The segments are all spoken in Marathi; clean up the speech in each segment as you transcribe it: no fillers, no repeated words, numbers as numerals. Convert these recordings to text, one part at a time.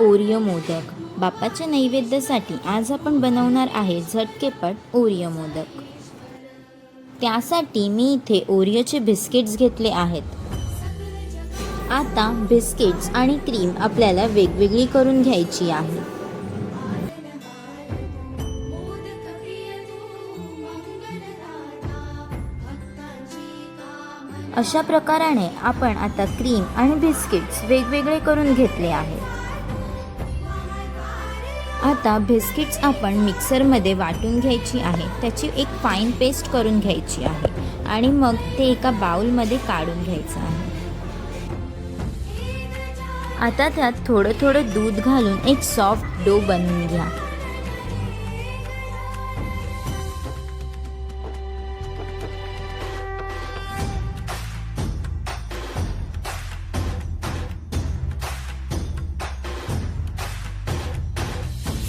ओरिओ मोदक बाप्पाच्या नैवेद्यासाठी आज आपण बनवणार आहे झटकेपट ओरिओ मोदक। त्यासाठी मी इथे ओरिओचे बिस्किट्स घेतले आहेत। आता बिस्किट्स आणि क्रीम आपल्याला वेगवेगळी करून घ्यायची आहे। अशा प्रकाराने आपण आता क्रीम आणि बिस्किट्स वेगवेगळे करून घेतले आहे। आता बिस्किट्स आपण मिक्सरमध्ये वाटून घ्यायची आहे, त्याची एक फाईन पेस्ट करून घ्यायची आहे आणि मग ते एका बाउलमध्ये काढून घ्यायचं आहे। आता त्यात थोडं थोडं दूध घालून एक सॉफ्ट डो बनवून घ्या।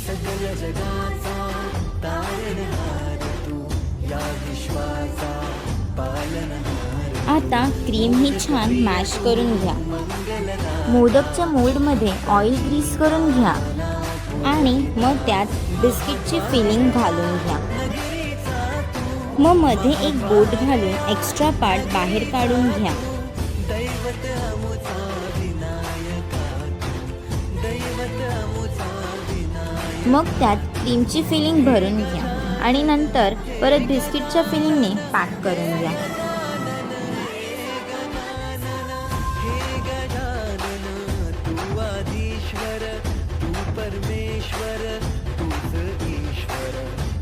सगळ्या जगाचा तारणहार तू, या विश्वाचा पालनहार। आता क्रीम ही छान मॅश करून घ्या। मोदकच्या मोल्डमध्ये ऑइल ग्रीस करून घ्या आणि मग त्यात बिस्किटची फिलिंग घालून घ्या। मग मध्ये एक बोट घालून एक्स्ट्रा पार्ट बाहेर काढून घ्या। दैवत अमुचा विनायका तू, दैवत अमुचा विनायक। मग त्यात क्रीमची फिलिंग भरून घ्या आणि नंतर परत बिस्किटच्या फिलिंगने पॅक करून घ्या। हे गजानन तू आदिश्वर, तू परमेश्वर, तूच ईश्वर।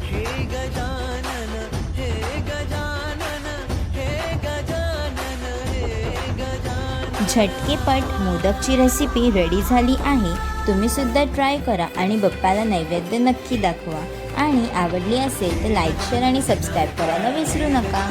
हे गजानन, हे गजानन, हे गजानन, हे गजानन। झटकेपट मोदकची रेसिपी रेडी झाली आहे। तुम्ही सुद्धा ट्राय करा आणि बाप्पाला नैवेद्य नक्की दाखवा। आणि आवडली असेल तर लाईक, शेअर आणि सबस्क्राईब करायला विसरू नका।